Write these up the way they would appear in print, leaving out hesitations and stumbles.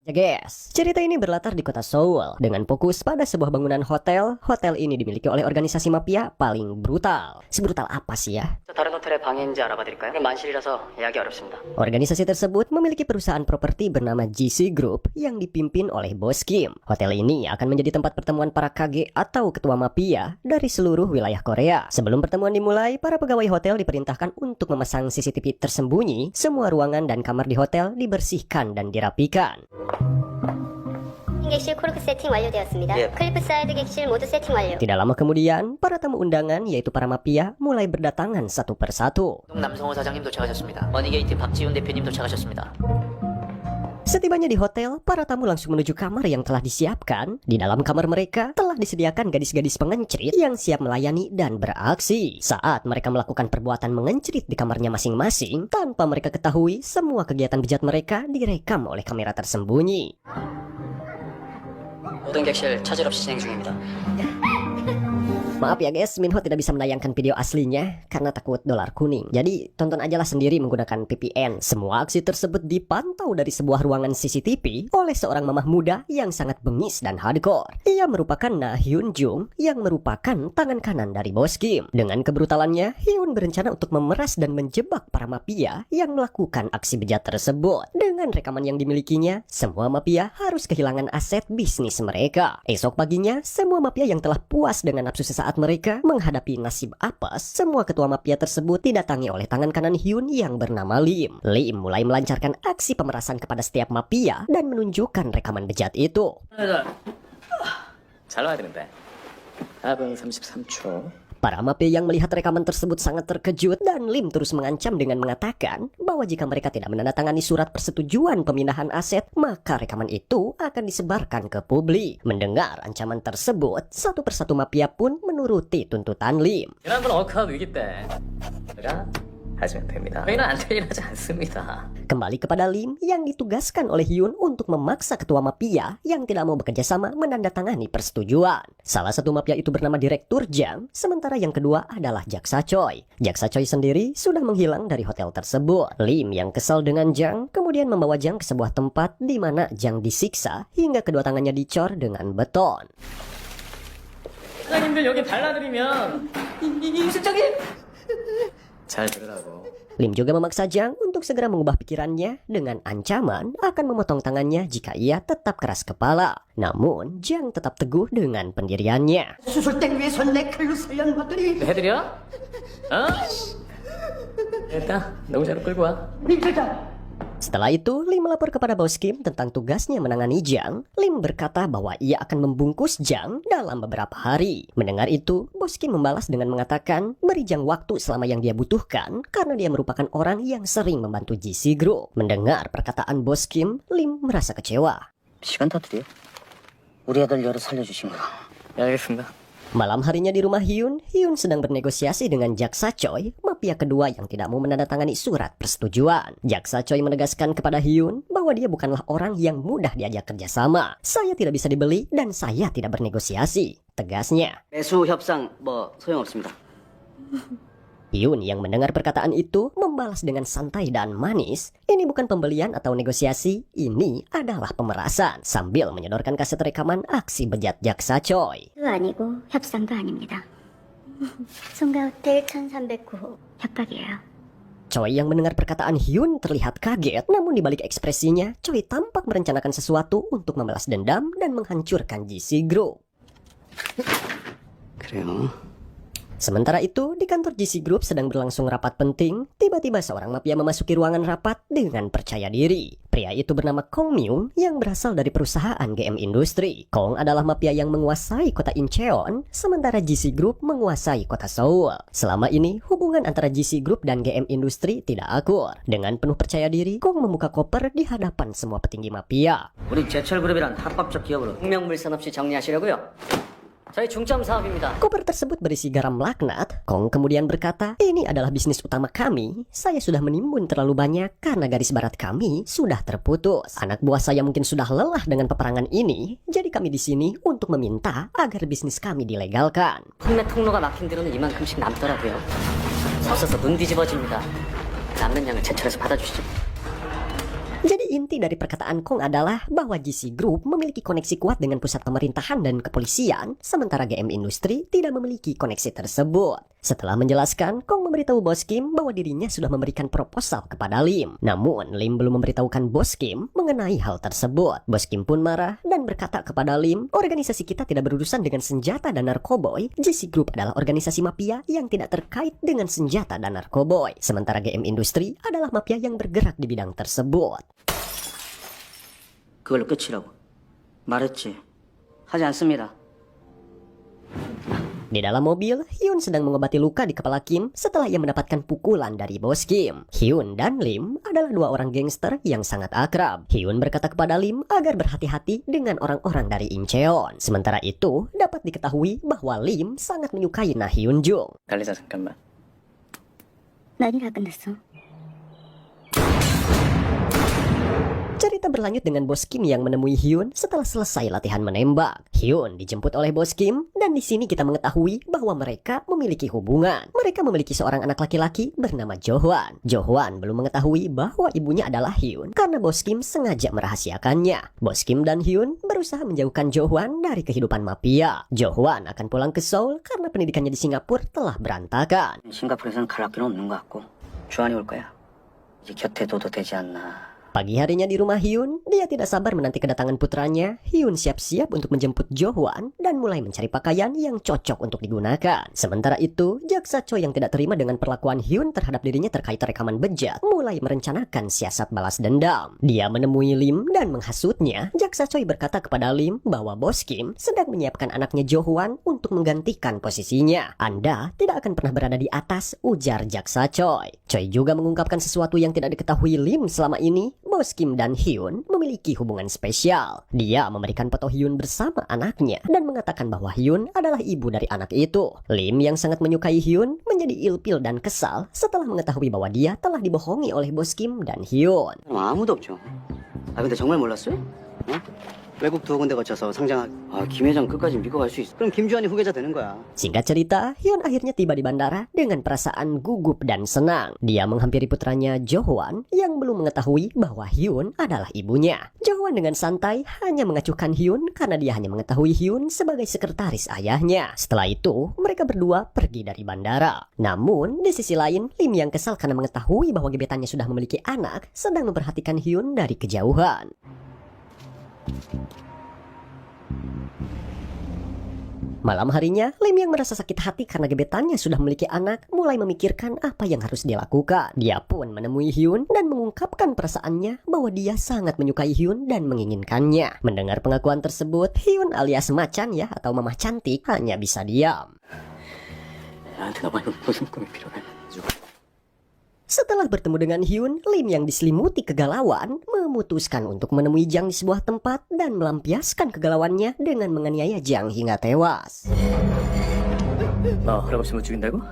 Ya guys, cerita ini berlatar di kota Seoul dengan fokus pada sebuah bangunan hotel. Hotel ini dimiliki oleh organisasi mafia paling brutal. Sebrutal apa sih ya? 다른 호텔의 방인지 알아봐드릴까요? 만실이라서 예약이 어렵습니다. Organisasi tersebut memiliki perusahaan properti bernama GC Group yang dipimpin oleh Bos Kim. Hotel ini akan menjadi tempat pertemuan para KG atau ketua mafia dari seluruh wilayah Korea. Sebelum pertemuan dimulai, para pegawai hotel diperintahkan untuk memasang CCTV tersembunyi. Semua ruangan dan kamar di hotel dibersihkan dan dirapikan. 객실 코르크 세팅 완료되었습니다. 예. 클리프 사이드 객실 모두 세팅 완료. Tidak lama kemudian, para tamu undangan yaitu para mafia mulai berdatangan satu persatu. 남성호 사장님 도착하셨습니다. 머니게이트 박지훈 대표님 도착하셨습니다. Setibanya di hotel, para tamu langsung menuju kamar yang telah disiapkan. Di dalam kamar mereka telah disediakan gadis-gadis pengencrit yang siap melayani dan beraksi. Saat mereka melakukan perbuatan mengencrit di kamarnya masing-masing, tanpa mereka ketahui, semua kegiatan bejat mereka direkam oleh kamera tersembunyi. 모든 객실 차질 없이 진행 중입니다. Maaf ya guys, Minho tidak bisa menayangkan video aslinya karena takut dolar kuning. Jadi tonton aja lah sendiri menggunakan VPN. Semua aksi tersebut dipantau dari sebuah ruangan CCTV oleh seorang mamah muda yang sangat bengis dan hardcore. Ia merupakan Na Hyun Jung yang merupakan tangan kanan dari Bos Kim. Dengan kebrutalannya, Hyun berencana untuk memeras dan menjebak para mafia yang melakukan aksi bejat tersebut. Dengan rekaman yang dimilikinya, semua mafia harus kehilangan aset bisnis mereka. Esok paginya, semua mafia yang telah puas dengan nafsu sesaat mereka menghadapi nasib apes, semua ketua mafia tersebut didatangi oleh tangan kanan Hyun yang bernama Lim. Lim mulai melancarkan aksi pemerasan kepada setiap mafia dan menunjukkan rekaman bejat itu. 잘 나와야 되는데. 4분 33초. Para mafia yang melihat rekaman tersebut sangat terkejut dan Lim terus mengancam dengan mengatakan bahwa jika mereka tidak menandatangani surat persetujuan pemindahan aset, maka rekaman itu akan disebarkan ke publik. Mendengar ancaman tersebut, satu persatu mafia pun menuruti tuntutan Lim. 지난번 워크아웃 위기 때 제가 하시면 됩니다. 저희는 안 퇴일하지 않습니다. Kembali kepada Lim yang ditugaskan oleh Hyun untuk memaksa ketua mafia yang tidak mau bekerja sama menandatangani persetujuan. Salah satu mafia itu bernama Direktur Jang, sementara yang kedua adalah Jaksa Choi. Jaksa Choi sendiri sudah menghilang dari hotel tersebut. Lim yang kesal dengan Jang kemudian membawa Jang ke sebuah tempat di mana Jang disiksa hingga kedua tangannya dicor dengan beton. 사장님들 여기 발라드리면 이 실장님 잘 들으라고. Lim juga memaksa Jang untuk segera mengubah pikirannya dengan ancaman akan memotong tangannya jika ia tetap keras kepala. Namun, Jang tetap teguh dengan pendiriannya. 수술땡 위해서 내 칼로 살려놓았더니 해드려? 어? 됐다. 너무 잘 끌고 와. 민철장 Setelah itu, Lim melapor kepada Bos Kim tentang tugasnya menangani Jang. Lim berkata bahwa ia akan membungkus Jang dalam beberapa hari. Mendengar itu, Bos Kim membalas dengan mengatakan beri Jang waktu selama yang dia butuhkan karena dia merupakan orang yang sering membantu GC Group. Mendengar perkataan Bos Kim, Lim merasa kecewa. 시간 다 드려 우리 애들 여러 살려주신 거 네, 알겠습니다. Malam harinya di rumah Hyun, Hyun sedang bernegosiasi dengan Jaksa Choi, mafia kedua yang tidak mau menandatangani surat persetujuan. Jaksa Choi menegaskan kepada Hyun bahwa dia bukanlah orang yang mudah diajak kerjasama. Saya tidak bisa dibeli dan saya tidak bernegosiasi, tegasnya. 매수 협상 뭐 소용없습니다. Hyun yang mendengar perkataan itu membalas dengan santai dan manis. Ini bukan pembelian atau negosiasi, ini adalah pemerasan. Sambil menyodorkan kaset rekaman aksi bejat Jaksa Choi. 아니고 협상도 아닙니다. 송가 호텔 1309호 협박이에요. Choi yang mendengar perkataan Hyun terlihat kaget, namun di balik ekspresinya, Choi tampak merencanakan sesuatu untuk membalas dendam dan menghancurkan GC Group. 그래요 Sementara itu, di kantor GC Group sedang berlangsung rapat penting. Tiba-tiba seorang mafia memasuki ruangan rapat dengan percaya diri. Pria itu bernama Kong Myung yang berasal dari perusahaan GM Industri. Kong adalah mafia yang menguasai kota Incheon, sementara GC Group menguasai kota Seoul. Selama ini, hubungan antara GC Group dan GM Industri tidak akur. Dengan penuh percaya diri, Kong membuka koper di hadapan semua petinggi mafia. 우리 제철그룹이란 합법적 기업으로 혁명물산 없이 정리하시려고요? 저희 중점 사업입니다. Koper tersebut berisi garam laknat. Kong kemudian berkata, ini adalah bisnis utama kami. Saya sudah menimbun terlalu banyak karena garis barat kami sudah terputus. Anak buah saya mungkin sudah lelah dengan peperangan ini. Jadi kami di sini untuk meminta agar bisnis kami dilegalkan. 판매 통로가 막힌 뒤로는 이만큼씩 남더라고요. 서서서 눈 뒤집어집니다. 남는 양을 제철에서 받아주시죠. Jadi inti dari perkataan Kong adalah bahwa GC Group memiliki koneksi kuat dengan pusat pemerintahan dan kepolisian, sementara GM Industri tidak memiliki koneksi tersebut. Setelah menjelaskan, Kong memberitahu Bos Kim bahwa dirinya sudah memberikan proposal kepada Lim. Namun, Lim belum memberitahukan Bos Kim mengenai hal tersebut. Bos Kim pun marah dan berkata kepada Lim, organisasi kita tidak berurusan dengan senjata dan narkoboy. GC Group adalah organisasi mafia yang tidak terkait dengan senjata dan narkoboy. Sementara GM Industri adalah mafia yang bergerak di bidang tersebut. 그걸로 끝이라고. 말했지. 하지 않습니다. Di dalam mobil, Hyun sedang mengobati luka di kepala Kim setelah ia mendapatkan pukulan dari Bos Kim. Hyun dan Lim adalah dua orang gangster yang sangat akrab. Hyun berkata kepada Lim agar berhati-hati dengan orang-orang dari Incheon. Sementara itu, dapat diketahui bahwa Lim sangat menyukai Na Hyun Jung. 관리자 잠깐만. 난이 다 끝났어. Cerita berlanjut dengan Bos Kim yang menemui Hyun setelah selesai latihan menembak. Hyun dijemput oleh Bos Kim dan di sini kita mengetahui bahwa mereka memiliki hubungan. Mereka memiliki seorang anak laki-laki bernama Jo-hwan. Jo-hwan belum mengetahui bahwa ibunya adalah Hyun karena Bos Kim sengaja merahasiakannya. Bos Kim dan Hyun berusaha menjauhkan Jo-hwan dari kehidupan mafia. Jo-hwan akan pulang ke Seoul karena pendidikannya di Singapura telah berantakan. 싱가포르에서는 갈 학교는 없는 것 같고 주한이 올 거야. 이제 곁에 둬도 되지 않나. Pagi harinya di rumah Hyun, dia tidak sabar menanti kedatangan putranya. Hyun siap-siap untuk menjemput Jo-hwan dan mulai mencari pakaian yang cocok untuk digunakan. Sementara itu, Jaksa Choi yang tidak terima dengan perlakuan Hyun terhadap dirinya terkait rekaman bejat, mulai merencanakan siasat balas dendam. Dia menemui Lim dan menghasutnya. Jaksa Choi berkata kepada Lim bahwa Bos Kim sedang menyiapkan anaknya Jo-hwan untuk menggantikan posisinya. Anda tidak akan pernah berada di atas, ujar Jaksa Choi. Choi juga mengungkapkan sesuatu yang tidak diketahui Lim selama ini. Bos Kim dan Hyun memiliki hubungan spesial. Dia memberikan foto Hyun bersama anaknya dan mengatakan bahwa Hyun adalah ibu dari anak itu. Lim yang sangat menyukai Hyun menjadi ilpil dan kesal setelah mengetahui bahwa dia telah dibohongi oleh Bos Kim dan Hyun. 아무도 없죠. 아 근데 정말 몰랐어요? 어? 외국 두 군데 거쳐서 상장하기. 김 회장 끝까지 믿고 갈 수 있어. 그럼 김주환이 후계자 되는 거야. Singkat cerita, Hyun akhirnya tiba di bandara dengan perasaan gugup dan senang. Dia menghampiri putranya Jo-hwan yang belum mengetahui bahwa Hyun adalah ibunya. Jo-hwan dengan santai hanya mengacuhkan Hyun karena dia hanya mengetahui Hyun sebagai sekretaris ayahnya. Setelah itu, mereka berdua pergi dari bandara. Namun, di sisi lain, Lim yang kesal karena mengetahui bahwa gebetannya sudah memiliki anak, sedang memperhatikan Hyun dari kejauhan. Malam harinya, Lim yang merasa sakit hati karena gebetannya sudah memiliki anak, mulai memikirkan apa yang harus dia lakukan. Dia pun menemui Hyun dan mengungkapkan perasaannya bahwa dia sangat menyukai Hyun dan menginginkannya. Mendengar pengakuan tersebut, Hyun alias Macan ya atau Mamah Cantik hanya bisa diam. 나한테 나만 무슨 꿈이 필요해? Setelah bertemu dengan Hyun, Lim yang diselimuti kegalauan memutuskan untuk menemui Jang di sebuah tempat dan melampiaskan kegalauannya dengan menganiaya Jang hingga tewas. 나 허락 없이 못 죽인다고?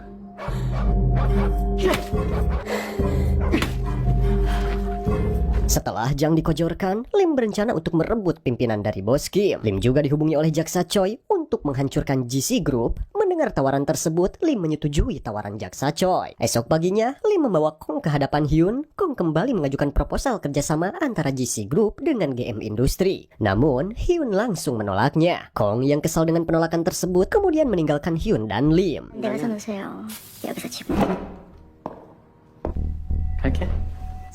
Setelah Jang dikojorkan, Lim berencana untuk merebut pimpinan dari Bos Kim. Lim juga dihubungi oleh Jaksa Choi untuk menghancurkan GC Group. Mendengar tawaran tersebut, Lim menyetujui tawaran Jaksa Choi. Esok paginya, Lim membawa Kong ke hadapan Hyun. Kong kembali mengajukan proposal kerjasama antara GC Group dengan GM Industri. Namun, Hyun langsung menolaknya. Kong yang kesal dengan penolakan tersebut kemudian meninggalkan Hyun dan Lim. 내가 사놓으세요. 여기서 지금. 갈게.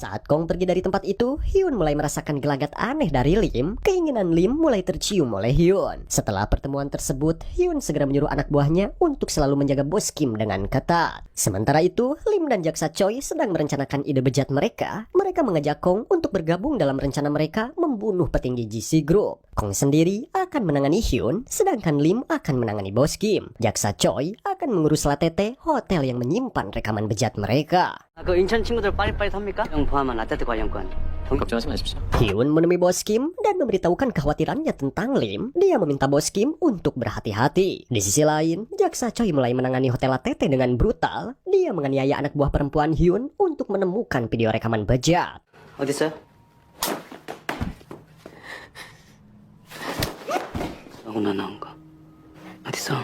Saat Kong pergi dari tempat itu, Hyun mulai merasakan gelagat aneh dari Lim. Keinginan Lim mulai tercium oleh Hyun. Setelah pertemuan tersebut, Hyun segera menyuruh anak buahnya untuk selalu menjaga Bos Kim dengan ketat. Sementara itu, Lim dan Jaksa Choi sedang merencanakan ide bejat mereka. Mereka mengajak Kong untuk bergabung dalam rencana mereka membunuh petinggi GC Group. Kong sendiri akan menangani Hyun, sedangkan Lim akan menangani Bos Kim. Jaksa Choi akan mengurus Latete, hotel yang menyimpan rekaman bejat mereka. 그 인천 친구들 빠릿빠릿 합니까? 형 포함한 라떼트 관련권. 걱정하지 마십시오. Hyun menemui Bos Kim dan memberitahukan kekhawatirannya tentang Lim. Dia meminta Bos Kim untuk berhati-hati. Di sisi lain, Jaksa Choi mulai menangani hotel Latete dengan brutal. Dia menganiaya anak buah perempuan Hyun untuk menemukan video rekaman bejat. 어디 있어요? 나오나 나온 거. 어디 있어?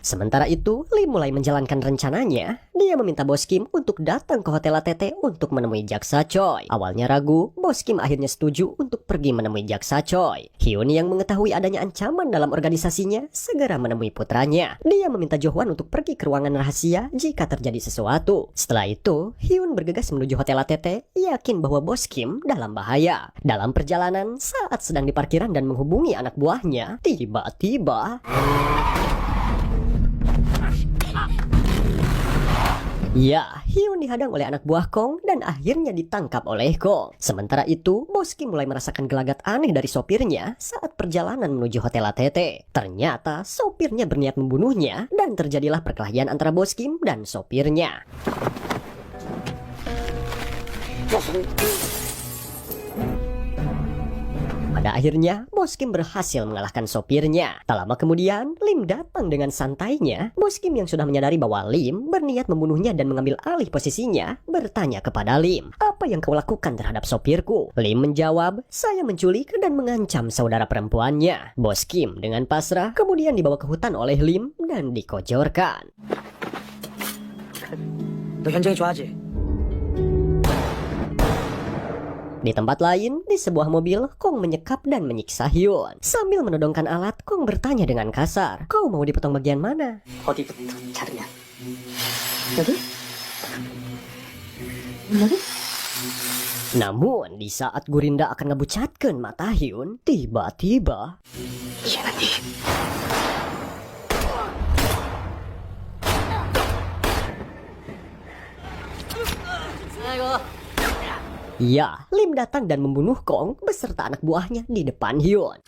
Sementara itu, Lim mulai menjalankan rencananya. Dia meminta Bos Kim untuk datang ke Hotel ATT untuk menemui Jaksa Choi. Awalnya ragu, Bos Kim akhirnya setuju untuk pergi menemui Jaksa Choi. Hyun yang mengetahui adanya ancaman dalam organisasinya segera menemui putranya. Dia meminta Jo-hwan untuk pergi ke ruangan rahasia jika terjadi sesuatu. Setelah itu, Hyun bergegas menuju Hotel ATT, yakin bahwa Bos Kim dalam bahaya. Dalam perjalanan, saat sedang di parkiran dan menghubungi anak buahnya, tiba-tiba ya, Hyun dihadang oleh anak buah Kong dan akhirnya ditangkap oleh Kong. Sementara itu, Bos Kim mulai merasakan gelagat aneh dari sopirnya saat perjalanan menuju Hotel ATT. Ternyata sopirnya berniat membunuhnya dan terjadilah perkelahian antara Bos Kim dan sopirnya. Pada akhirnya, Bos Kim berhasil mengalahkan sopirnya. Tak lama kemudian, Lim datang dengan santainya. Bos Kim yang sudah menyadari bahwa Lim berniat membunuhnya dan mengambil alih posisinya, bertanya kepada Lim, "Apa yang kau lakukan terhadap sopirku?" Lim menjawab, "Saya menculik dan mengancam saudara perempuannya." Bos Kim dengan pasrah kemudian dibawa ke hutan oleh Lim dan dikojorkan. 너 현정이 좋아하지? Di tempat lain, di sebuah mobil, Kong menyekap dan menyiksa Hyun. Sambil menodongkan alat, Kong bertanya dengan kasar, "Kau mau dipotong bagian mana?" 어디부터 자르냐? 여기? 여기? Namun, di saat Gurinda akan ngebucatkeun mata Hyun, tiba-tiba ya, Lim datang dan membunuh Kong beserta anak buahnya di depan Hyun.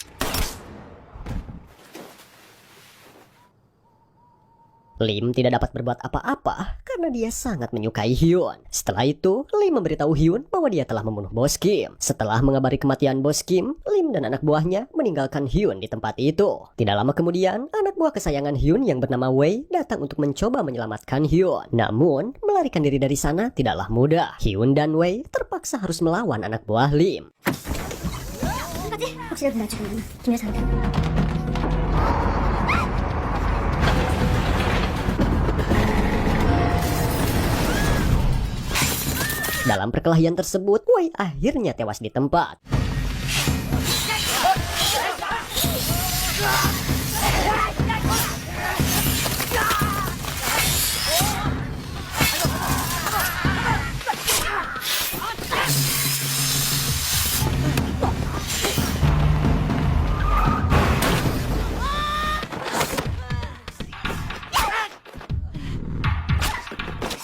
Lim tidak dapat berbuat apa-apa karena dia sangat menyukai Hyun. Setelah itu, Lim memberitahu Hyun bahwa dia telah membunuh Bos Kim. Setelah mengabari kematian Bos Kim, Lim dan anak buahnya meninggalkan Hyun di tempat itu. Tidak lama kemudian, anak buah kesayangan Hyun yang bernama Wei datang untuk mencoba menyelamatkan Hyun. Namun, melarikan diri dari sana tidaklah mudah. Hyun dan Wei terpaksa harus melawan anak buah Lim. 혹시라도 나 죽으면 김 여사한테 Dalam perkelahian tersebut, Wei akhirnya tewas di tempat.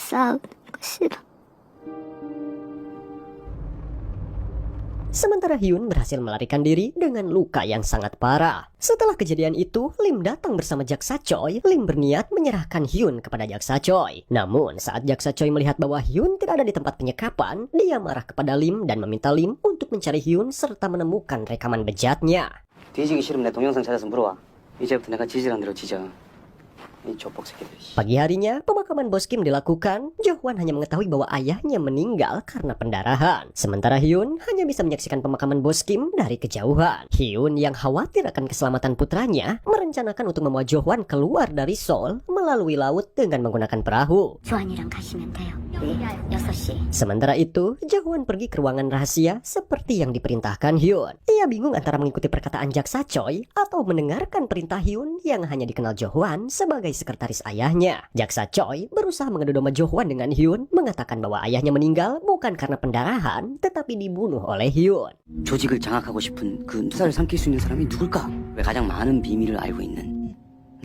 싸우는 거 싫어. Sementara Hyun berhasil melarikan diri dengan luka yang sangat parah. Setelah kejadian itu, Lim datang bersama Jaksa Choi. Lim berniat menyerahkan Hyun kepada Jaksa Choi. Namun, saat Jaksa Choi melihat bahwa Hyun tidak ada di tempat penyekapan, dia marah kepada Lim dan meminta Lim untuk mencari Hyun serta menemukan rekaman bejatnya. 뒤지기 싫으면 내 동영상 찾아서 물어와. 이제부터 내가 지시한 대로 지져. 이 족복 새끼들. Pagi harinya, pemakaman Bos Kim dilakukan. Jo-hwan hanya mengetahui bahwa ayahnya meninggal karena pendarahan. Sementara Hyun hanya bisa menyaksikan pemakaman Bos Kim dari kejauhan. Hyun yang khawatir akan keselamatan putranya, merencanakan untuk membawa Jo-hwan keluar dari Seoul melalui laut dengan menggunakan perahu. 조한이랑 가시면 돼요. 네, 6시. Sementara itu, Jo-hwan pergi ke ruangan rahasia seperti yang diperintahkan Hyun. Ia bingung antara mengikuti perkataan Jaksa Choi atau mendengarkan perintah Hyun yang hanya dikenal Jo-hwan sebagai sekretaris ayahnya. Jaksa Choi berusaha mengadu domba Jo-hwan dengan Hyun, mengatakan bahwa ayahnya meninggal bukan karena pendarahan, tetapi dibunuh oleh Hyun. 조직을 장악하고 싶은 그 누사를 삼킬 수 있는 사람이 누굴까? 왜 가장 많은 비밀을 알고 있는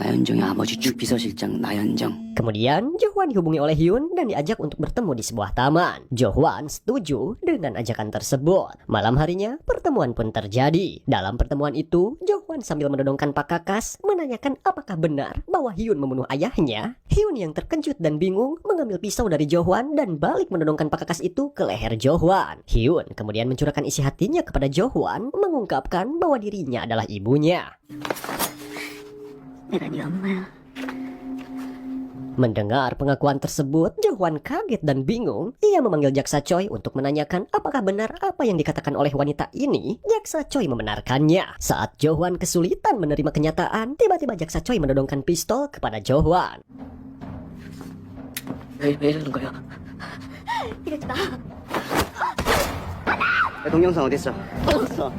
나현정의 아버지 쭉 비서실장 나현정. Kemudian, Jo-hwan dihubungi oleh Hyun dan diajak untuk bertemu di sebuah taman. Jo-hwan setuju dengan ajakan tersebut. Malam harinya, pertemuan pun terjadi. Dalam pertemuan itu, Jo-hwan sambil menodongkan Pak Kakas menanyakan apakah benar bahwa Hyun membunuh ayahnya. Hyun yang terkejut dan bingung mengambil pisau dari Jo-hwan dan balik menodongkan Pak Kakas itu ke leher Jo-hwan. Hyun kemudian mencurahkan isi hatinya kepada Jo-hwan, mengungkapkan bahwa dirinya adalah ibunya. 내가 네 엄마야. Mendengar pengakuan tersebut, Jo-hwan Hwan kaget dan bingung. Ia memanggil Jaksa Choi untuk menanyakan apakah benar apa yang dikatakan oleh wanita ini. Jaksa Choi membenarkannya. Saat Jo Hwan kesulitan menerima kenyataan, tiba-tiba Jaksa Choi menodongkan pistol kepada Jo Hwan. 왜 이러는 거야? 이러지 마. 동영상 어딨어? 어딨어?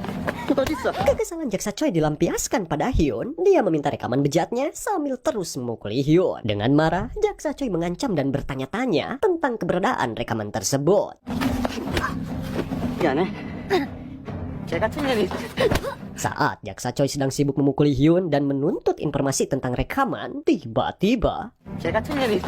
Kekesalan Jaksa Choi dilampiaskan pada Hyun. Dia meminta rekaman bejatnya sambil terus memukuli Hyun. Dengan marah, Jaksa Choi mengancam dan bertanya-tanya tentang keberadaan rekaman tersebut. 미안해. 쟤 같은 년이 Saat Jaksa Choi sedang sibuk memukuli Hyun dan menuntut informasi tentang rekaman, tiba-tiba 쟤 같은 년이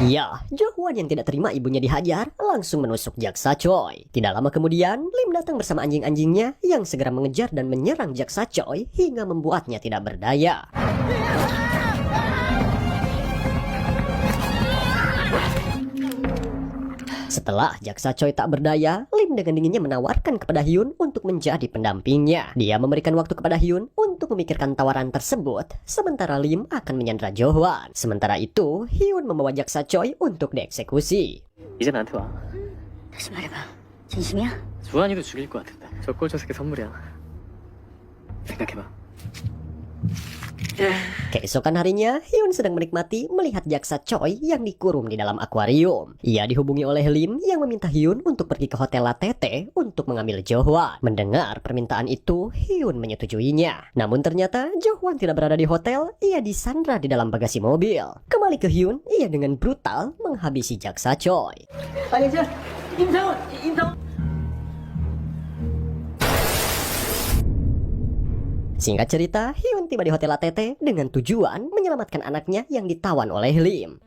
ya, Jo Hwan yang tidak terima ibunya dihajar langsung menusuk Jaksa Choi. Tidak lama kemudian, Lim datang bersama anjing-anjingnya yang segera mengejar dan menyerang Jaksa Choi hingga membuatnya tidak berdaya. Setelah Jaksa Choi tak berdaya, Lim dengan dinginnya menawarkan kepada Hyun untuk menjadi pendampingnya. Dia memberikan waktu kepada Hyun untuk memikirkan tawaran tersebut, sementara Lim akan menyandra Jo Hwan. Sementara itu, Hyun membawa Jaksa Choi untuk dieksekusi. 이제 나한테 와. 다시 말해봐. 진심이야? 주한이도 죽일 것 같은데. 저 꼴 저 새끼 선물이야. 생각해봐. Keesokan harinya, Hyun sedang menikmati melihat Jaksa Choi yang dikurung di dalam akuarium. Ia dihubungi oleh Lim yang meminta Hyun untuk pergi ke hotel Latete untuk mengambil Jo Hwan. Mendengar permintaan itu, Hyun menyetujuinya. Namun ternyata Jo Hwan tidak berada di hotel, ia disandra di dalam bagasi mobil. Kembali ke Hyun, ia dengan brutal menghabisi Jaksa Choi. Singkat cerita, Hyun tiba di hotel ATT dengan tujuan menyelamatkan anaknya yang ditawan oleh Lim.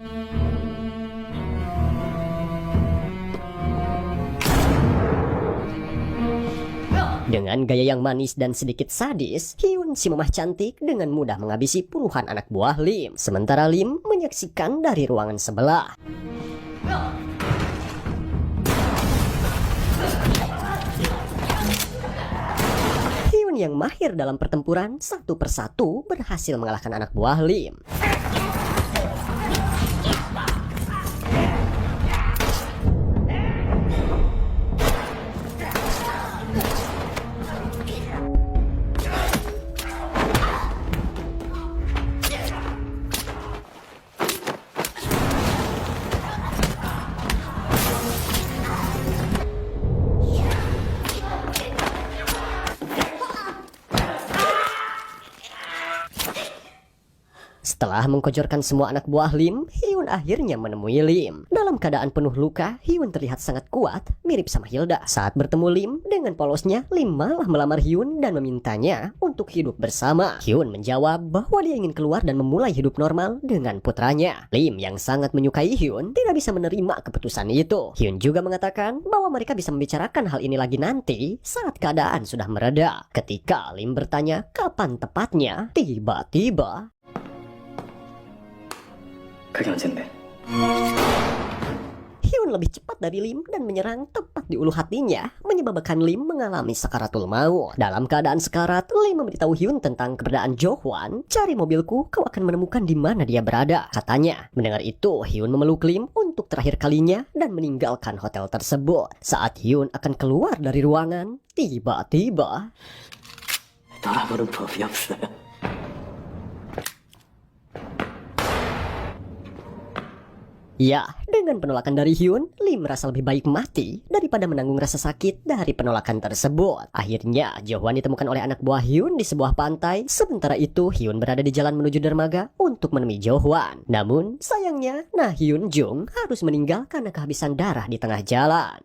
Dengan gaya yang manis dan sedikit sadis, Hyun si mamah cantik dengan mudah menghabisi puluhan anak buah Lim. Sementara Lim menyaksikan dari ruangan sebelah. Hyun yang mahir dalam pertempuran satu persatu berhasil mengalahkan anak buah Lim. Setelah mengkojorkan semua anak buah Lim, Hyun akhirnya menemui Lim. Dalam keadaan penuh luka, Hyun terlihat sangat kuat, mirip sama Hilda. Saat bertemu Lim, dengan polosnya, Lim malah melamar Hyun dan memintanya untuk hidup bersama. Hyun menjawab bahwa dia ingin keluar dan memulai hidup normal dengan putranya. Lim yang sangat menyukai Hyun tidak bisa menerima keputusan itu. Hyun juga mengatakan bahwa mereka bisa membicarakan hal ini lagi nanti saat keadaan sudah mereda. Ketika Lim bertanya kapan tepatnya, tiba-tiba 그게 언젠데? Hyun lebih cepat dari Lim dan menyerang tepat di ulu hatinya, menyebabkan Lim mengalami sakaratul maut. Dalam keadaan sekarat, Lim memberitahu Hyun tentang keberadaan Jo Hwan. Cari mobilku, kau akan menemukan di mana dia berada, katanya. Mendengar itu, Hyun memeluk Lim untuk terakhir kalinya dan meninggalkan hotel tersebut. Saat Hyun akan keluar dari ruangan, tiba-tiba 돌아보는 법이 없어요. ya, dengan penolakan dari Hyun, Lim merasa lebih baik mati daripada menanggung rasa sakit dari penolakan tersebut. Akhirnya, Jo Hwan ditemukan oleh anak buah Hyun di sebuah pantai. Sementara itu, Hyun berada di jalan menuju dermaga untuk menemui Jo Hwan. Namun, sayangnya, Hyun Jung harus meninggal karena kehabisan darah di tengah jalan.